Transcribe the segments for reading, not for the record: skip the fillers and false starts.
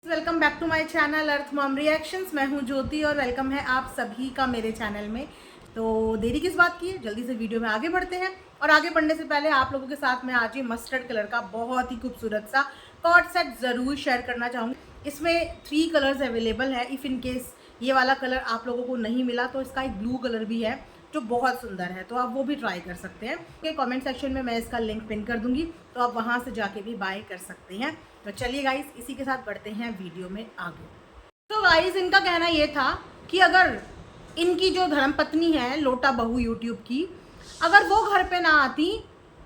Welcome back to my channel Earth Mom Reactions. मैं हूं ज्योति और वेलकम है आप सभी का मेरे चैनल में। तो देरी किस बात की है, जल्दी से वीडियो में आगे बढ़ते हैं। और आगे बढ़ने से पहले आप लोगों के साथ मैं आज ये मस्टर्ड कलर का बहुत ही खूबसूरत सा कॉर्ड सेट ज़रूर शेयर करना चाहूँगी। इसमें 3 कलर्स अवेलेबल है। इफ़ इन केस ये वाला कलर आप लोगों को नहीं मिला तो इसका एक ब्लू कलर भी है जो बहुत सुंदर है, तो आप वो भी ट्राई कर सकते हैं। ओके, कमेंट सेक्शन में मैं इसका लिंक पिन कर दूंगी, तो आप वहाँ से जाके भी बाय कर सकते हैं। तो चलिए गाइस, इसी के साथ बढ़ते हैं वीडियो में आगे। तो गाइस, इनका कहना ये था कि अगर इनकी जो धर्मपत्नी है लोटा बहू यूट्यूब की, अगर वो घर पे ना आती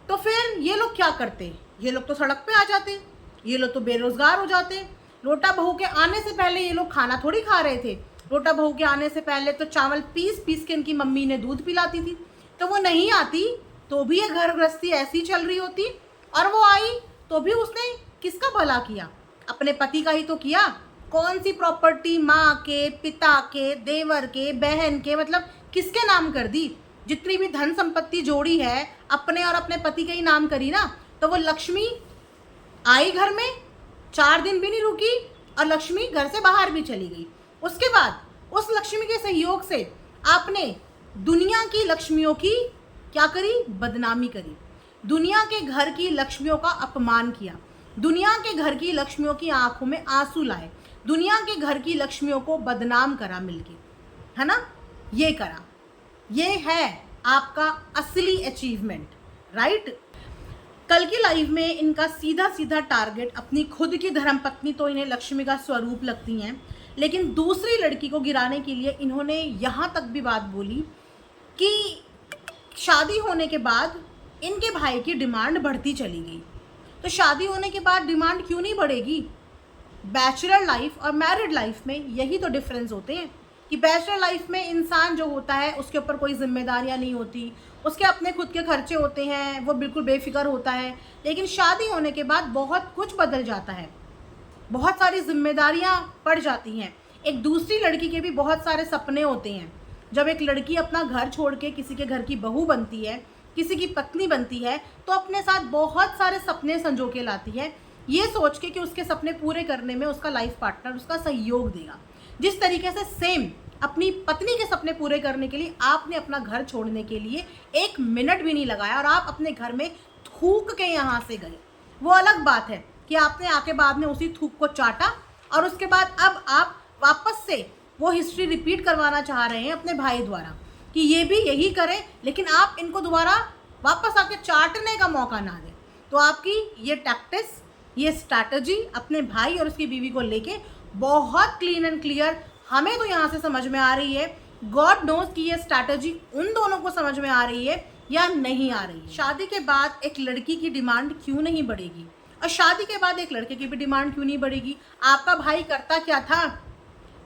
तो फिर ये लोग क्या करते। ये लोग तो सड़क पे आ जाते, ये लोग तो बेरोजगार हो जाते। लोटा बहू के आने से पहले ये लोग खाना थोड़ी खा रहे थे। लोटा बहू के आने से पहले तो चावल पीस पीस के इनकी मम्मी ने दूध पिलाती थी। तो वो नहीं आती तो भी ये घर गृहस्थी ऐसी चल रही होती, और वो आई तो भी उसने किसका भला किया? अपने पति का ही तो किया। कौन सी प्रॉपर्टी माँ के, पिता के, देवर के, बहन के, मतलब किसके नाम कर दी? जितनी भी धन संपत्ति जोड़ी है अपने और अपने पति के ही नाम करी ना। तो वो लक्ष्मी आई घर में, 4 दिन भी नहीं रुकी और लक्ष्मी घर से बाहर भी चली गई। उसके बाद उस लक्ष्मी के सहयोग से आपने दुनिया की लक्ष्मियों की क्या करी? बदनामी करी। दुनिया के घर की लक्ष्मियों का अपमान किया। दुनिया के घर की लक्ष्मियों की आंखों में आंसू लाए। दुनिया के घर की लक्ष्मियों को बदनाम करा मिलके, है ना? ये करा। ये है आपका असली अचीवमेंट, राइट? कल की लाइव में इनका सीधा सीधा टारगेट अपनी खुद की धर्मपत्नी, तो इन्हें लक्ष्मी का स्वरूप लगती हैं, लेकिन दूसरी लड़की को गिराने के लिए इन्होंने यहाँ तक भी बात बोली कि शादी होने के बाद इनके भाई की डिमांड बढ़ती चली गई। तो शादी होने के बाद डिमांड क्यों नहीं बढ़ेगी? बैचलर लाइफ और मैरिड लाइफ में यही तो डिफरेंस होते हैं कि बैचलर लाइफ में इंसान जो होता है उसके ऊपर कोई जिम्मेदारियां नहीं होती, उसके अपने खुद के खर्चे होते हैं, वो बिल्कुल बेफिक्र होता है। लेकिन शादी होने के बाद बहुत कुछ बदल जाता है, बहुत सारी जिम्मेदारियां पड़ जाती हैं। एक दूसरी लड़की के भी बहुत सारे सपने होते हैं। जब एक लड़की अपना घर छोड़ के किसी के घर की बहू बनती है, किसी की पत्नी बनती है, तो अपने साथ बहुत सारे सपने संजो के लाती है, ये सोच के कि उसके सपने पूरे करने में उसका लाइफ पार्टनर उसका सहयोग देगा। जिस तरीके से सेम अपनी पत्नी के सपने पूरे करने के लिए आपने अपना घर छोड़ने के लिए 1 मिनट भी नहीं लगाया और आप अपने घर में थूक के यहाँ से गए। वो अलग बात है कि आपने आके बाद में उसी थूक को चाटा और उसके बाद अब आप वापस से वो हिस्ट्री रिपीट करवाना चाह रहे हैं अपने भाई द्वारा कि ये भी यही करें, लेकिन आप इनको दोबारा वापस आके चाटने का मौका ना दें। तो आपकी ये टैक्टिस, ये स्ट्रैटेजी अपने भाई और उसकी बीवी को लेके बहुत क्लीन एंड क्लियर हमें तो यहाँ से समझ में आ रही है। गॉड नोज कि ये स्ट्रैटेजी उन दोनों को समझ में आ रही है या नहीं आ रही। शादी के बाद एक लड़की की डिमांड क्यों नहीं बढ़ेगी और शादी के बाद एक लड़के की भी डिमांड क्यों नहीं बढ़ेगी? आपका भाई करता क्या था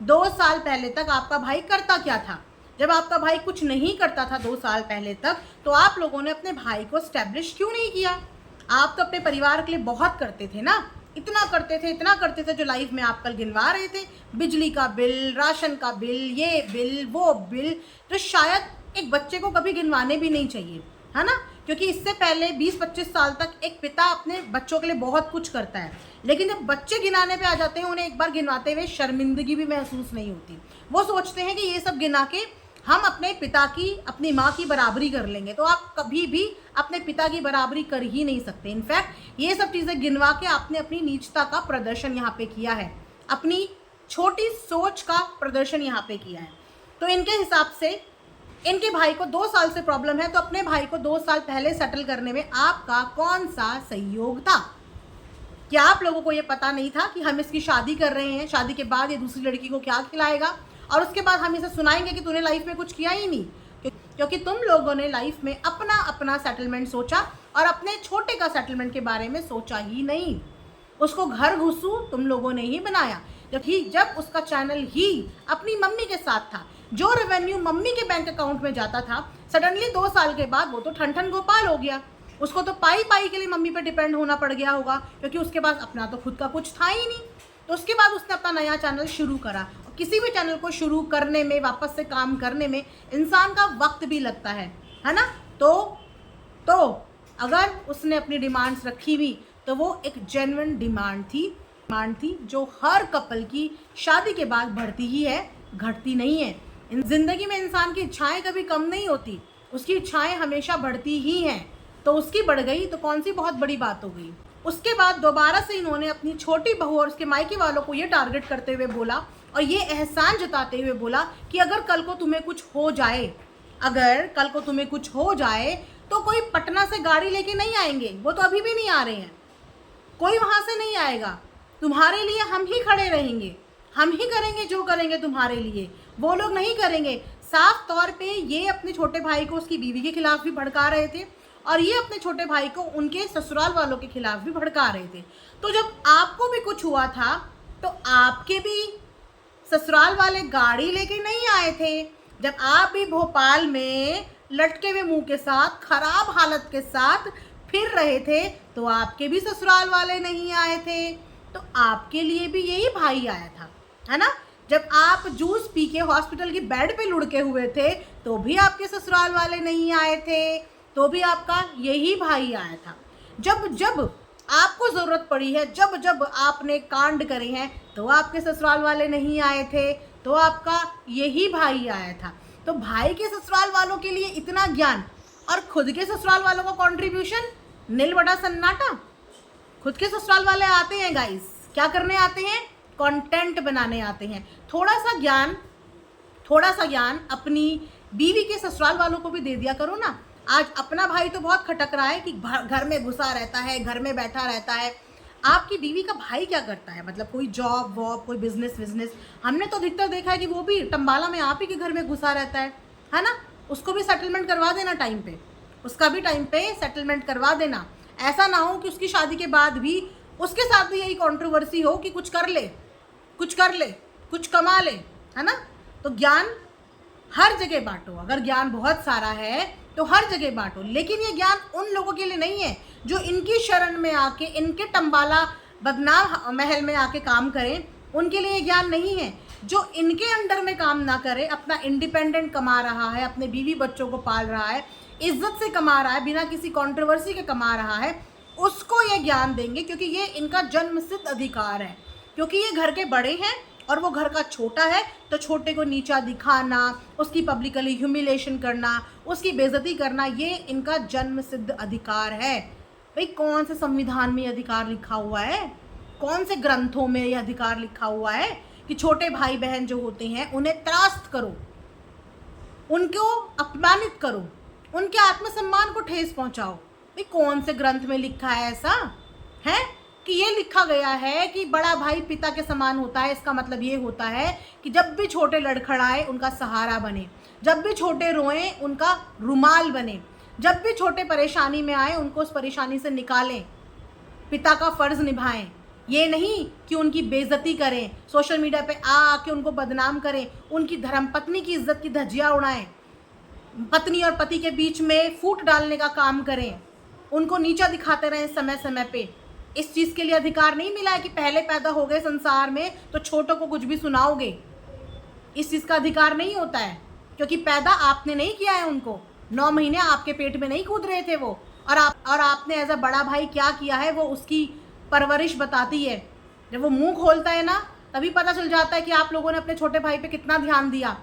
2 साल पहले तक? आपका भाई करता क्या था? जब आपका भाई कुछ नहीं करता था 2 साल पहले तक, तो आप लोगों ने अपने भाई को स्टैब्लिश क्यों नहीं किया? आप तो अपने परिवार के लिए बहुत करते थे ना, इतना करते थे, इतना करते थे, जो लाइफ में आप कल गिनवा रहे थे। बिजली का बिल, राशन का बिल, ये बिल, वो बिल, तो शायद एक बच्चे को कभी गिनवाने भी नहीं चाहिए, है ना? क्योंकि इससे पहले 20-25 साल तक एक पिता अपने बच्चों के लिए बहुत कुछ करता है, लेकिन जब बच्चे गिनाने पे आ जाते हैं उन्हें एक बार गिनवाते हुए शर्मिंदगी भी महसूस नहीं होती। वो सोचते हैं कि ये सब गिना के हम अपने पिता की, अपनी माँ की बराबरी कर लेंगे। तो आप कभी भी अपने पिता की बराबरी कर ही नहीं सकते। इनफैक्ट ये सब चीज़ें गिनवा के आपने अपनी नीचता का प्रदर्शन यहाँ पे किया है, अपनी छोटी सोच का प्रदर्शन यहाँ पे किया है। तो इनके हिसाब से इनके भाई को 2 साल से प्रॉब्लम है, तो अपने भाई को 2 साल पहले सेटल करने में आपका कौन सा सहयोग था? क्या आप लोगों को ये पता नहीं था कि हम इसकी शादी कर रहे हैं, शादी के बाद ये दूसरी लड़की को क्या खिलाएगा और उसके बाद हम इसे सुनाएंगे कि तूने लाइफ में कुछ किया ही नहीं? क्योंकि तुम लोगों ने लाइफ में अपना अपना सेटलमेंट सोचा और अपने छोटे का सेटलमेंट के बारे में सोचा ही नहीं। उसको घर घुसू तुम लोगों ने ही बनाया, क्योंकि जब उसका चैनल ही अपनी मम्मी के साथ था, जो रेवेन्यू मम्मी के बैंक अकाउंट में जाता था, सडनली 2 साल के बाद वो तो ठन ठन गोपाल हो गया। उसको तो पाई पाई के लिए मम्मी पे डिपेंड होना पड़ गया होगा, क्योंकि उसके पास अपना तो खुद का कुछ था ही नहीं। तो उसके बाद उसने अपना नया चैनल शुरू करा। और किसी भी चैनल को शुरू करने में, वापस से काम करने में इंसान का वक्त भी लगता है ना? तो अगर उसने अपनी डिमांड्स रखी हुई तो वो एक जेन्युइन डिमांड थी डिमांड थी जो हर कपल की शादी के बाद बढ़ती ही है, घटती नहीं है। जिंदगी में इंसान की इच्छाएं कभी कम नहीं होती, उसकी इच्छाएं हमेशा बढ़ती ही हैं। तो उसकी बढ़ गई तो कौन सी बहुत बड़ी बात हो गई। उसके बाद दोबारा से इन्होंने अपनी छोटी बहू और उसके मायके वालों को ये टारगेट करते हुए बोला और ये एहसान जताते हुए बोला कि अगर कल को तुम्हें कुछ हो जाए, अगर कल को तुम्हें कुछ हो जाए तो कोई पटना से गाड़ी लेके नहीं आएंगे, वो तो अभी भी नहीं आ रहे हैं, कोई वहाँ से नहीं आएगा, तुम्हारे लिए हम ही खड़े रहेंगे, हम ही करेंगे जो करेंगे तुम्हारे लिए, वो लोग नहीं करेंगे। साफ तौर पे ये अपने छोटे भाई को उसकी बीवी के खिलाफ भी भड़का रहे थे और ये अपने छोटे भाई को उनके ससुराल वालों के खिलाफ भी भड़का रहे थे। तो जब आपको भी कुछ हुआ था तो आपके भी ससुराल वाले गाड़ी लेके नहीं आए थे, जब आप भी भोपाल में लटके हुए मुंह के साथ, खराब हालत के साथ फिर रहे थे तो आपके भी ससुराल वाले नहीं आए थे। तो आपके लिए भी यही भाई आया था, है ना। जब आप जूस पी के हॉस्पिटल की बेड पे लुढ़के हुए थे तो भी आपके ससुराल वाले नहीं आए थे, तो भी आपका यही भाई आया था। जब जब आपको ज़रूरत पड़ी है, जब जब आपने कांड करे हैं तो आपके ससुराल वाले नहीं आए थे, तो आपका यही भाई आया था। तो भाई के ससुराल वालों के लिए इतना ज्ञान और खुद के ससुराल वालों का कंट्रीब्यूशन नील बटा सन्नाटा। खुद के ससुराल वाले आते हैं गाइस, क्या करने आते हैं? कंटेंट बनाने आते हैं। थोड़ा सा ज्ञान अपनी बीवी के ससुराल वालों को भी दे दिया करो ना। आज अपना भाई तो बहुत खटक रहा है कि घर में घुसा रहता है, घर में बैठा रहता है। आपकी बीवी का भाई क्या करता है? मतलब कोई जॉब वॉब, कोई बिजनेस। हमने तो अधिकतर देखा है कि वो भी टम्बाला में आप ही के घर में घुसा रहता है ना। उसको भी सेटलमेंट करवा देना टाइम पे, उसका भी टाइम पे सेटलमेंट करवा देना। ऐसा ना हो कि उसकी शादी के बाद भी उसके साथ भी यही कंट्रोवर्सी हो कि कुछ कर ले, कुछ कमा ले, है ना। तो ज्ञान हर जगह बांटो। अगर ज्ञान बहुत सारा है तो हर जगह बांटो, लेकिन ये ज्ञान उन लोगों के लिए नहीं है जो इनकी शरण में आके, इनके टम्बाला बदनाम महल में आके काम करें। उनके लिए ज्ञान नहीं है। जो इनके अंडर में काम ना करे, अपना इंडिपेंडेंट कमा रहा है, अपने बीवी बच्चों को पाल रहा है, इज्जत से कमा रहा है, बिना किसी कंट्रोवर्सी के कमा रहा है, उसको ये ज्ञान देंगे, क्योंकि ये इनका जन्मसिद्ध अधिकार है। क्योंकि ये घर के बड़े हैं और वो घर का छोटा है, तो छोटे को नीचा दिखाना, उसकी पब्लिकली ह्यूमिलेशन करना, उसकी बेइज्जती करना, ये इनका जन्मसिद्ध अधिकार है। भाई कौन से संविधान में ये अधिकार लिखा हुआ है? कौन से ग्रंथों में ये अधिकार लिखा हुआ है कि छोटे भाई बहन जो होते हैं उन्हें त्रास्त करो, उनको अपमानित करो, उनके आत्मसम्मान को ठेस पहुंचाओ? भाई कौन से ग्रंथ में लिखा है ऐसा? है कि ये लिखा गया है कि बड़ा भाई पिता के समान होता है। इसका मतलब ये होता है कि जब भी छोटे लड़खड़ाए उनका सहारा बने, जब भी छोटे रोएं उनका रुमाल बने, जब भी छोटे परेशानी में आए उनको उस परेशानी से निकालें, पिता का फर्ज निभाएं। ये नहीं कि उनकी बेइज्जती करें, सोशल मीडिया पे आके उनको बदनाम करें, उनकी धर्मपत्नी की इज्जत की धज्जियाँ उड़ाएं, पत्नी और पति के बीच में फूट डालने का काम करें, उनको नीचा दिखाते रहें समय समय पे। इस चीज़ के लिए अधिकार नहीं मिला है कि पहले पैदा हो गए संसार में तो छोटों को कुछ भी सुनाओगे। इस चीज़ का अधिकार नहीं होता है, क्योंकि पैदा आपने नहीं किया है उनको। 9 महीने आपके पेट में नहीं कूद रहे थे वो, और आपने एज अ बड़ा भाई क्या किया है वो उसकी परवरिश बताती है। जब वो मुंह खोलता है ना, तभी पता चल जाता है कि आप लोगों ने अपने छोटे भाई पे कितना ध्यान दिया,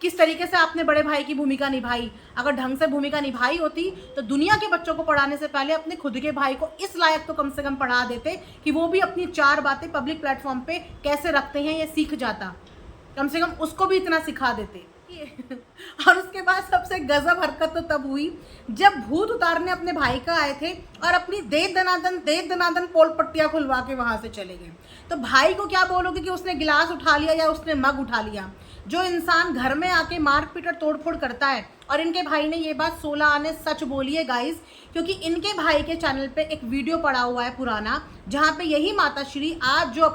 किस तरीके से आपने बड़े भाई की भूमिका निभाई। अगर ढंग से भूमिका निभाई होती तो दुनिया के बच्चों को पढ़ाने से पहले अपने खुद के भाई को इस लायक तो कम से कम पढ़ा देते कि वो भी अपनी 4 बातें पब्लिक प्लेटफॉर्म पे कैसे रखते हैं ये सीख जाता। कम से कम उसको भी इतना सिखा देते। और उसके बाद सबसे गजब हरकत तो तब हुई जब भूत उतारने अपने भाई का आए थे और अपनी दे दनादन पोल पट्टियाँ खुलवा के वहाँ से चले गए। तो भाई को क्या बोलोगे कि उसने गिलास उठा लिया या उसने मग उठा लिया? जो इंसान घर में आके मारपीट और तोड़फोड़ करता है, और इनके भाई ने ये बात 16 आने सच बोली है गाइस, क्योंकि इनके भाई के चैनल पे एक वीडियो पड़ा हुआ है पुराना, जहाँ पे यही माता श्री आज जो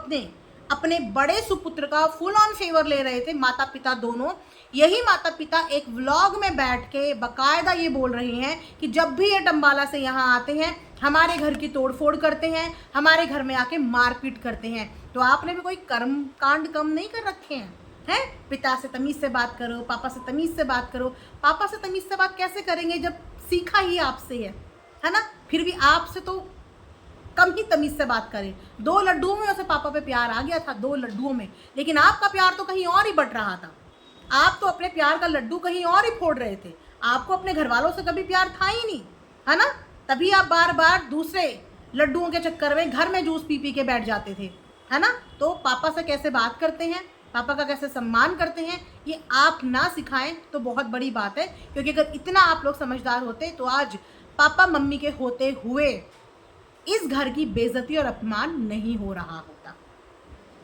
अपने बड़े सुपुत्र का फुल ऑन फेवर ले रहे थे, माता पिता दोनों, यही माता पिता एक व्लॉग में बैठ के बाकायदा ये बोल रहे हैं कि जब भी ये टम्बाला से यहाँ आते हैं हमारे घर की तोड़फोड़ करते हैं, हमारे घर में आके मारपीट करते हैं। तो आपने भी कोई कर्म कांड कम नहीं कर रखे हैं? पिता से तमीज़ से बात करो, पापा से तमीज़ से बात करो। पापा से तमीज़ से बात कैसे करेंगे जब सीखा ही आपसे है ना। फिर भी आपसे तो कम ही तमीज़ से बात करें। 2 लड्डुओं में उसे पापा पे प्यार आ गया था, 2 लड्डुओं में, लेकिन आपका प्यार तो कहीं और ही बट रहा था। आप तो अपने प्यार का लड्डू कहीं और ही फोड़ रहे थे। आपको अपने घर वालों से कभी प्यार था ही नहीं, है ना? तभी आप बार बार दूसरे लड्डुओं के चक्कर में घर में जूस पी पी के बैठ जाते थे, है ना? तो पापा से कैसे बात करते हैं, पापा का कैसे सम्मान करते हैं, ये आप ना सिखाएं तो बहुत बड़ी बात है। क्योंकि अगर इतना आप लोग समझदार होते तो आज पापा मम्मी के होते हुए इस घर की बेइज्जती और अपमान नहीं हो रहा होता,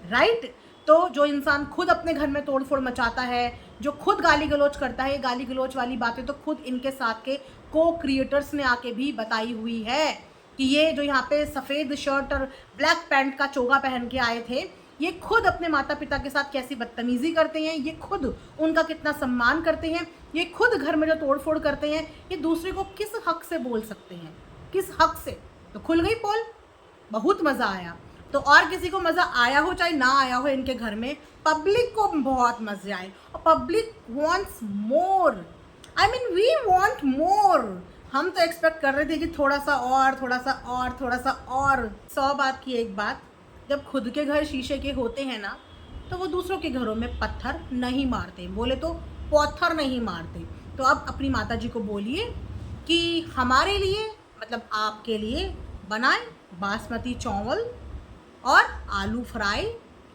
राइट? तो जो इंसान खुद अपने घर में तोड़ फोड़ मचाता है, जो खुद गाली गलौज करता है, ये गाली गलौज वाली बातें तो खुद इनके साथ के को क्रिएटर्स ने आके भी बताई हुई है कि ये जो यहाँ पे सफ़ेद शर्ट और ब्लैक पैंट का चोगा पहन के आए थे, ये खुद अपने माता पिता के साथ कैसी बदतमीज़ी करते हैं, ये खुद उनका कितना सम्मान करते हैं, ये खुद घर में जो तोड़ फोड़ करते हैं, ये दूसरे को किस हक से बोल सकते हैं, किस हक से? तो खुल गई पोल। बहुत मज़ा आया। तो और किसी को मज़ा आया हो चाहे ना आया हो इनके घर में, पब्लिक को बहुत मज़े आए और public wants more. I mean we want more. हम तो एक्सपेक्ट कर रहे थे कि थोड़ा सा और, थोड़ा सा और, थोड़ा सा और। 100 बात की एक बात, जब खुद के घर शीशे के होते हैं ना, तो वो दूसरों के घरों में पत्थर नहीं मारते, बोले तो पत्थर नहीं मारते। तो अब अपनी माता जी को बोलिए कि हमारे लिए, मतलब आपके लिए बनाए बासमती चावल और आलू फ्राई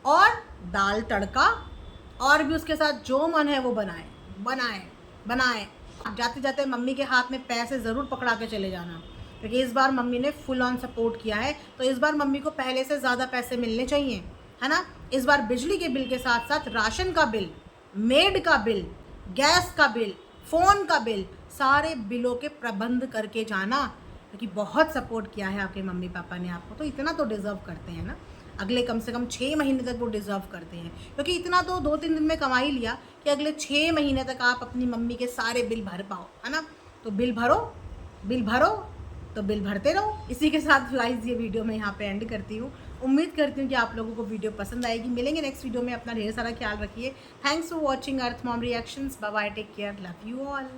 और दाल तड़का, और भी उसके साथ जो मन है वो बनाए बनाए बनाए। जाते जाते मम्मी के हाथ में पैसे ज़रूर पकड़ा के चले जाना, क्योंकि इस बार मम्मी ने फुल ऑन सपोर्ट किया है। तो इस बार मम्मी को पहले से ज़्यादा पैसे मिलने चाहिए, है ना? इस बार बिजली के बिल के साथ साथ राशन का बिल, मेड का बिल, गैस का बिल, फ़ोन का बिल, सारे बिलों के प्रबंध करके जाना, क्योंकि बहुत सपोर्ट किया है आपके मम्मी पापा ने आपको, तो इतना तो डिज़र्व करते हैं ना। अगले कम से कम 6 महीने तक वो डिज़र्व करते हैं, क्योंकि इतना तो 2-3 दिन में कमा ही लिया कि अगले 6 महीने तक आप अपनी मम्मी के सारे बिल भर पाओ, है ना? तो बिल भरो, बिल भरो, तो बिल भरते रहो। इसी के साथ गाइस ये वीडियो मैं यहाँ पे एंड करती हूँ। उम्मीद करती हूँ कि आप लोगों को वीडियो पसंद आएगी। मिलेंगे नेक्स्ट वीडियो में। अपना ढेर सारा ख्याल रखिए। Thanks for watching Earth Mom Reactions. Bye bye, take care, love you all.